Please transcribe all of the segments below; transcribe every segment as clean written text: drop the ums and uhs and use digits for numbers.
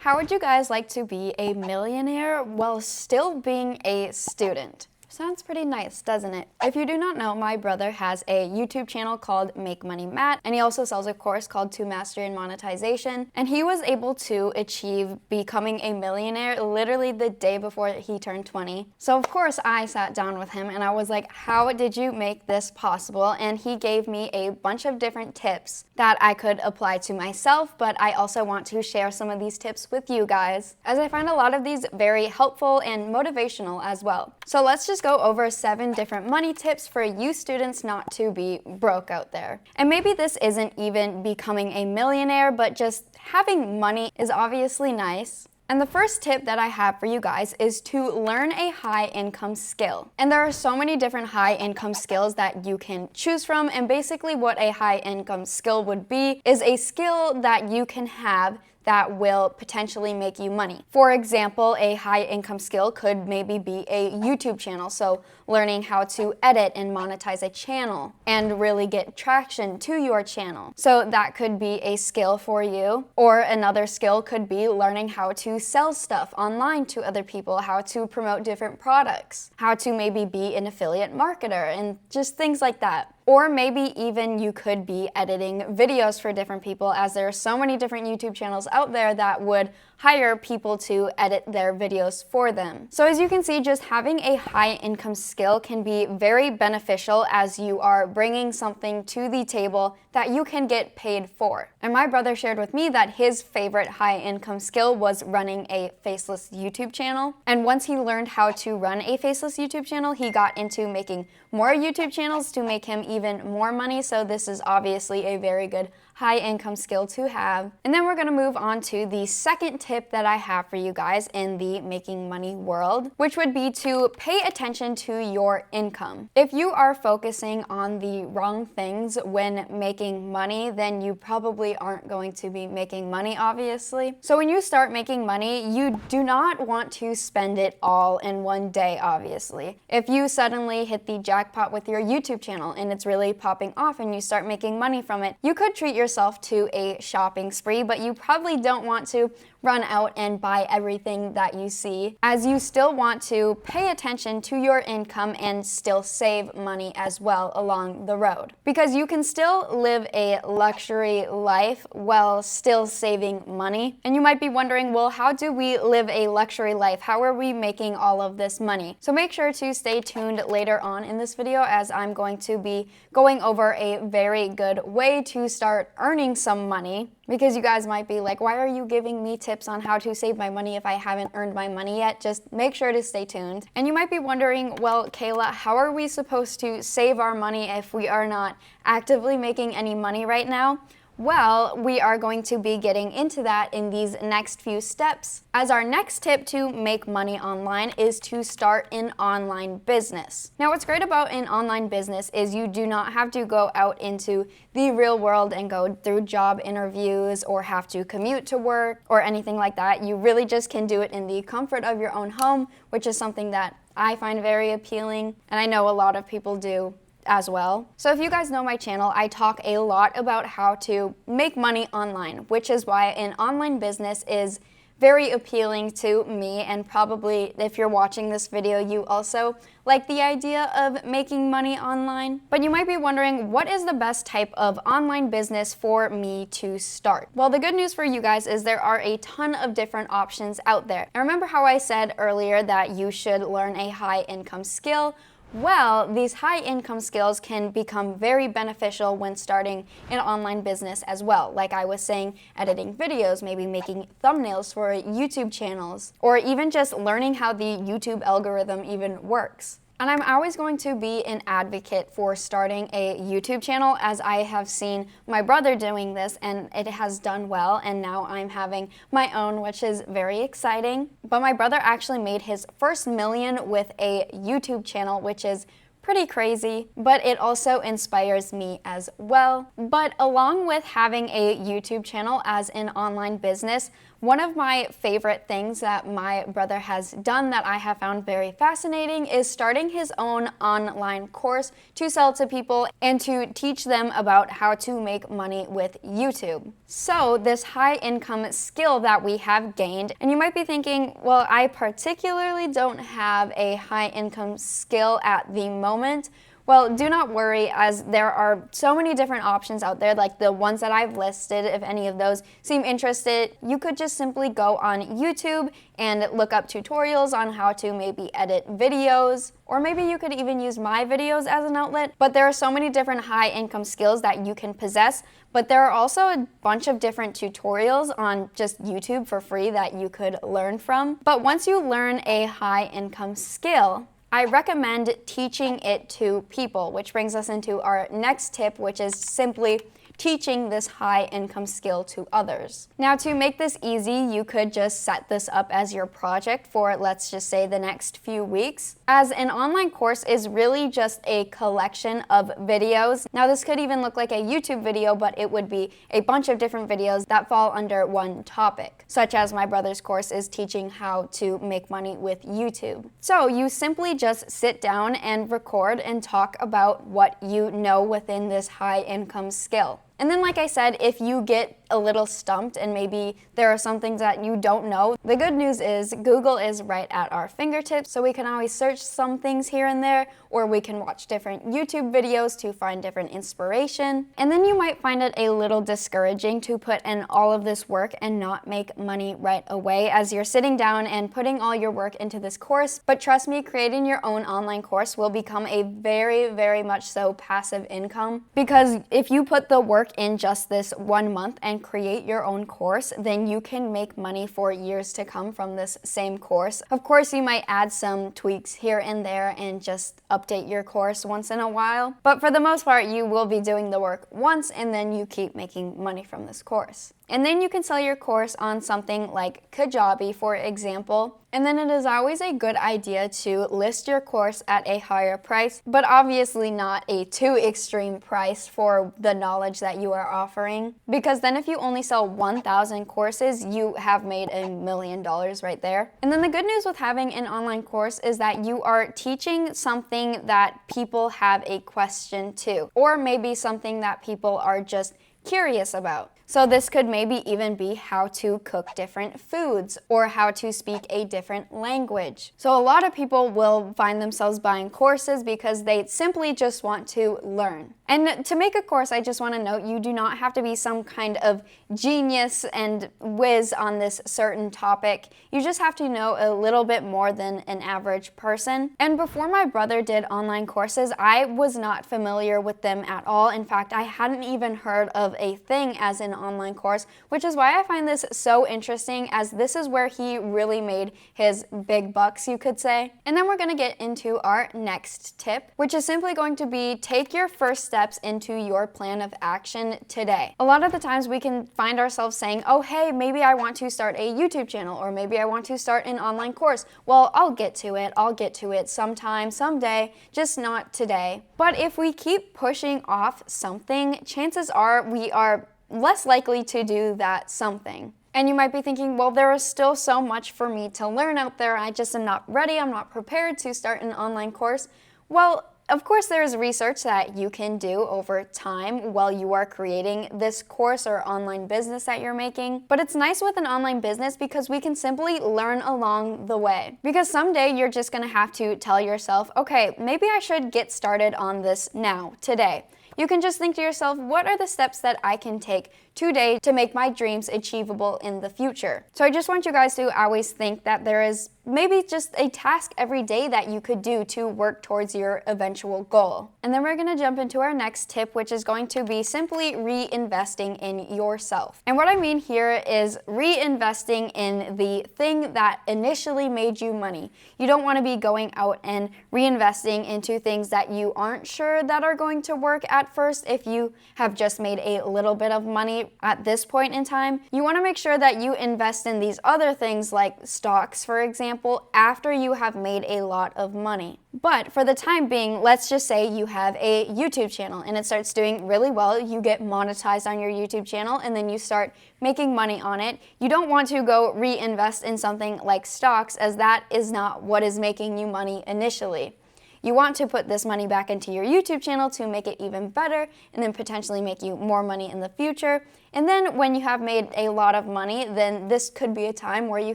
How would you guys like to be a millionaire while still being a student? Sounds pretty nice, doesn't it? If you do not know, my brother has a YouTube channel called Make Money Matt, and he also sells a course called To Mastery in Monetization, and he was able to achieve becoming a millionaire literally the day before he turned 20. So of course I sat down with him and I was like, how did you make this possible? And he gave me a bunch of different tips that I could apply to myself, but I also want to share some of these tips with you guys, as I find a lot of these very helpful and motivational as well. So let's just go over 7 different money tips for you students not to be broke out there. And maybe this isn't even becoming a millionaire, but just having money is obviously nice. And the first tip that I have for you guys is to learn a high income skill. And there are so many different high income skills that you can choose from, and basically what a high income skill would be is a skill that you can have that will potentially make you money. For example, a high income skill could maybe be a YouTube channel, so learning how to edit and monetize a channel and really get traction to your channel. So that could be a skill for you. Or another skill could be learning how to sell stuff online to other people, how to promote different products, how to maybe be an affiliate marketer, and just things like that. Or maybe even you could be editing videos for different people, as there are so many different YouTube channels out there that would hire people to edit their videos for them. So as you can see, just having a high income skill can be very beneficial as you are bringing something to the table that you can get paid for. And my brother shared with me that his favorite high income skill was running a faceless YouTube channel. And once he learned how to run a faceless YouTube channel, he got into making more YouTube channels to make him even more money. So this is obviously a very good high income skill to have. And then we're gonna move on to the second tip that I have for you guys in the making money world, which would be to pay attention to your income. If you are focusing on the wrong things when making money, then you probably aren't going to be making money, obviously. So when you start making money, you do not want to spend it all in one day, obviously. If you suddenly hit the jackpot with your YouTube channel and it's really popping off and you start making money from it, you could treat yourself to a shopping spree, but you probably don't want to run out and buy everything that you see, as you still want to pay attention to your income and still save money as well along the road. Because you can still live a luxury life while still saving money. And you might be wondering, well, how do we live a luxury life? How are we making all of this money? So make sure to stay tuned later on in this video, as I'm going to be going over a very good way to start earning some money. Because you guys might be like, why are you giving me tips on how to save my money if I haven't earned my money yet? Just make sure to stay tuned. And you might be wondering, well, Kayla, how are we supposed to save our money if we are not actively making any money right now? Well, we are going to be getting into that in these next few steps, as our next tip to make money online is to start an online business. Now, what's great about an online business is you do not have to go out into the real world and go through job interviews or have to commute to work or anything like that. You really just can do it in the comfort of your own home, which is something that I find very appealing, and I know a lot of people do as well. So if you guys know my channel, I talk a lot about how to make money online, which is why an online business is very appealing to me, and probably if you're watching this video, you also like the idea of making money online. But you might be wondering, what is the best type of online business for me to start? Well, the good news for you guys is there are a ton of different options out there. And remember how I said earlier that you should learn a high income skill? Well, these high income skills can become very beneficial when starting an online business as well. Like I was saying, editing videos, maybe making thumbnails for YouTube channels, or even just learning how the YouTube algorithm even works. And I'm always going to be an advocate for starting a YouTube channel, as I have seen my brother doing this and it has done well, and now I'm having my own, which is very exciting. But my brother actually made his first million with a YouTube channel, which is pretty crazy, but it also inspires me as well. But along with having a YouTube channel as an online business, One of my favorite things that my brother has done that I have found very fascinating is starting his own online course to sell to people and to teach them about how to make money with YouTube. So this high income skill that we have gained, and you might be thinking, well, I particularly don't have a high income skill at the moment. Well, do not worry, as there are so many different options out there, like the ones that I've listed. If any of those seem interested, you could just simply go on YouTube and look up tutorials on how to maybe edit videos, or maybe you could even use my videos as an outlet. But there are so many different high income skills that you can possess, but there are also a bunch of different tutorials on just YouTube for free that you could learn from. But once you learn a high income skill, I recommend teaching it to people, which brings us into our next tip, which is simply teaching this high income skill to others. Now, to make this easy, you could just set this up as your project for, let's just say, the next few weeks, as an online course is really just a collection of videos. Now, this could even look like a YouTube video, but it would be a bunch of different videos that fall under one topic, such as my brother's course is teaching how to make money with YouTube. So you simply just sit down and record and talk about what you know within this high income skill. And then, like I said, if you get a little stumped and maybe there are some things that you don't know, the good news is Google is right at our fingertips, so we can always search some things here and there, or we can watch different YouTube videos to find different inspiration. And then you might find it a little discouraging to put in all of this work and not make money right away as you're sitting down and putting all your work into this course. But trust me, creating your own online course will become a very, very much so passive income, because if you put the work in just this 1 month and create your own course, then you can make money for years to come from this same course. Of course, you might add some tweaks here and there and just update your course once in a while, but for the most part, you will be doing the work once and then you keep making money from this course. And then you can sell your course on something like Kajabi, for example. And then it is always a good idea to list your course at a higher price, but obviously not a too extreme price for the knowledge that you are offering. Because then if you only sell 1,000 courses, you have made $1 million right there. And then the good news with having an online course is that you are teaching something that people have a question to, or maybe something that people are just curious about. So this could maybe even be how to cook different foods or how to speak a different language. So a lot of people will find themselves buying courses because they simply just want to learn. And to make a course, I just want to note, you do not have to be some kind of genius and whiz on this certain topic. You just have to know a little bit more than an average person. And before my brother did online courses, I was not familiar with them at all. In fact, I hadn't even heard of a thing as an online course, which is why I find this so interesting, as this is where he really made his big bucks, you could say. And then we're going to get into our next tip, which is simply going to be take your first steps into your plan of action today. A lot of the times we can find ourselves saying, oh, hey, maybe I want to start a YouTube channel, or maybe I want to start an online course. Well, I'll get to it sometime, someday, just not today. But if we keep pushing off something, chances are we are less likely to do that something. And you might be thinking, well, there is still so much for me to learn out there. I just am not ready. I'm not prepared to start an online course. Well, of course, there is research that you can do over time while you are creating this course or online business that you're making. But it's nice with an online business because we can simply learn along the way. Because someday you're just going to have to tell yourself, okay, maybe I should get started on this now, today. You can just think to yourself, what are the steps that I can take today to make my dreams achievable in the future? So I just want you guys to always think that there is maybe just a task every day that you could do to work towards your eventual goal. And then we're going to jump into our next tip, which is going to be simply reinvesting in yourself. And what I mean here is reinvesting in the thing that initially made you money. You don't want to be going out and reinvesting into things that you aren't sure that are going to work at first if you have just made a little bit of money money at this point in time, you want to make sure that you invest in these other things like stocks, for example, after you have made a lot of money. But for the time being, let's just say you have a YouTube channel and it starts doing really well. You get monetized on your YouTube channel and then you start making money on it. You don't want to go reinvest in something like stocks, as that is not what is making you money initially. You want to put this money back into your YouTube channel to make it even better and then potentially make you more money in the future. And then when you have made a lot of money, then this could be a time where you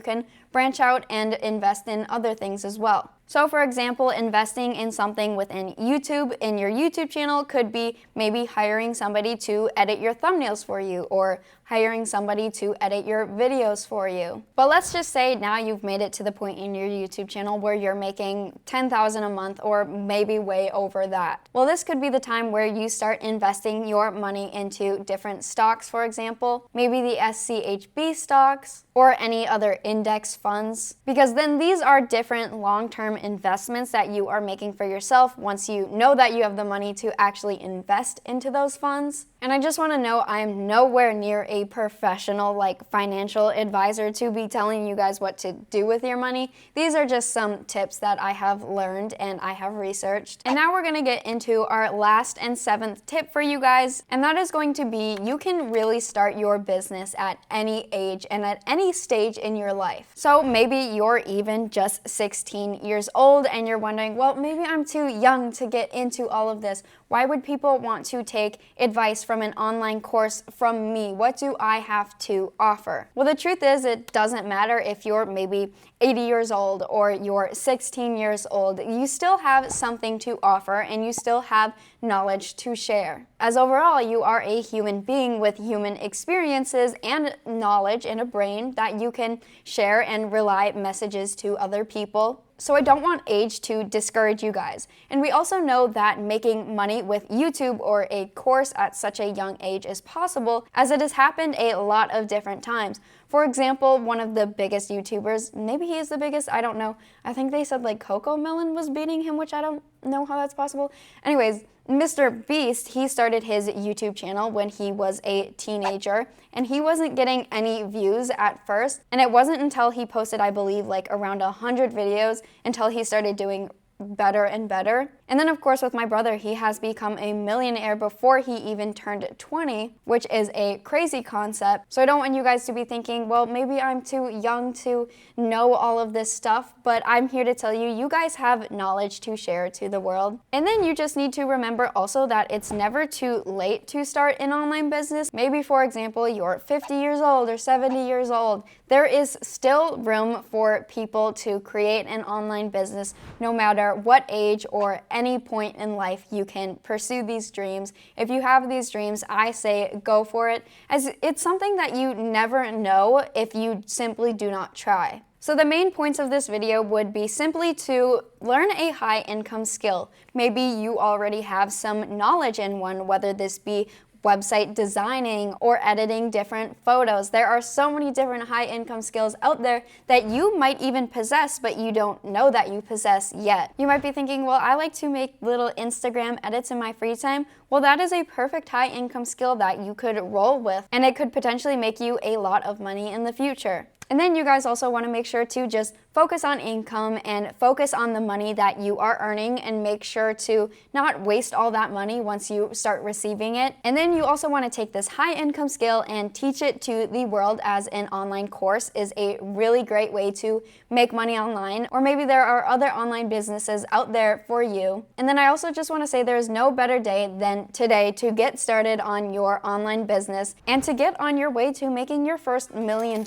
can branch out and invest in other things as well. So for example, investing in something within YouTube in your YouTube channel could be maybe hiring somebody to edit your thumbnails for you, or hiring somebody to edit your videos for you. But let's just say now you've made it to the point in your YouTube channel where you're making $10,000 a month, or maybe way over that. Well, this could be the time where you start investing your money into different stocks, for example, maybe the SCHB stocks or any other index funds, because then these are different long-term investments that you are making for yourself once you know that you have the money to actually invest into those funds. And I just want to know, I'm nowhere near a professional financial advisor to be telling you guys what to do with your money. These are just some tips that I have learned and I have researched. And now we're going to get into our last and 7th tip for you guys, and that is going to be, you can really start your business at any age and at any stage in your life. So maybe you're even just 16 years old and you're wondering, well, maybe I'm too young to get into all of this. Why would people want to take advice from an online course from me? What do I have to offer? Well, the truth is, it doesn't matter if you're maybe 80 years old or you're 16 years old. You still have something to offer and you still have knowledge to share. As overall, you are a human being with human experiences and knowledge and a brain that you can share and relay messages to other people. So I don't want age to discourage you guys. And we also know that making money with YouTube or a course at such a young age is possible, as it has happened a lot of different times. For example, one of the biggest YouTubers, maybe he is the biggest, I don't know. I think they said Coco Melon was beating him, which I don't know how that's possible. Anyways, Mr. Beast, he started his YouTube channel when he was a teenager, and he wasn't getting any views at first. And it wasn't until he posted, I believe, around 100 videos until he started doing better and better. And then of course with my brother, he has become a millionaire before he even turned 20, which is a crazy concept. So I don't want you guys to be thinking, well, maybe I'm too young to know all of this stuff, but I'm here to tell you, you guys have knowledge to share to the world. And then you just need to remember also that it's never too late to start an online business. Maybe for example, you're 50 years old or 70 years old. There is still room for people to create an online business no matter what age or any point in life. You can pursue these dreams. If you have these dreams, I say go for it, as it's something that you never know if you simply do not try. So the main points of this video would be simply to learn a high income skill. Maybe you already have some knowledge in one, whether this be website designing or editing different photos. There are so many different high income skills out there that you might even possess, but you don't know that you possess yet. You might be thinking, well, I like to make little Instagram edits in my free time. Well, that is a perfect high income skill that you could roll with, and it could potentially make you a lot of money in the future. And then you guys also want to make sure to just focus on income and focus on the money that you are earning, and make sure to not waste all that money once you start receiving it. And then you also want to take this high income skill and teach it to the world, as an online course is a really great way to make money online. Or maybe there are other online businesses out there for you. And then I also just want to say there's no better day than today to get started on your online business and to get on your way to making your first $1 million.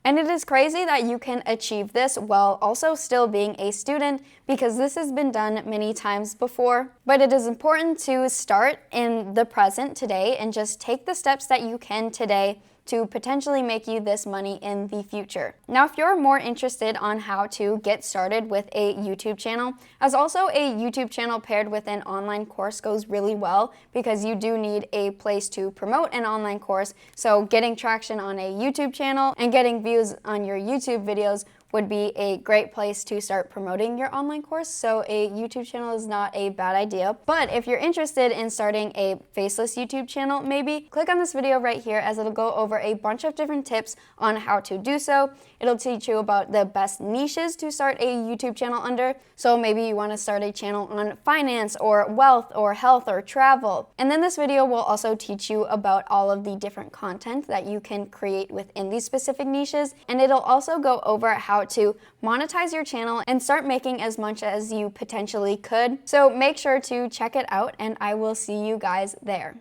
And it is crazy that you can achieve this while also still being a student, because this has been done many times before. But it is important to start in the present today and just take the steps that you can today to potentially make you this money in the future. Now, if you're more interested on how to get started with a YouTube channel, as also a YouTube channel paired with an online course goes really well, because you do need a place to promote an online course. So getting traction on a YouTube channel and getting views on your YouTube videos would be a great place to start promoting your online course. So a YouTube channel is not a bad idea. But if you're interested in starting a faceless YouTube channel, maybe click on this video right here, as it'll go over a bunch of different tips on how to do so. It'll teach you about the best niches to start a YouTube channel under. So maybe you want to start a channel on finance or wealth or health or travel. And then this video will also teach you about all of the different content that you can create within these specific niches. And it'll also go over how to monetize your channel and start making as much as you potentially could. So make sure to check it out, and I will see you guys there.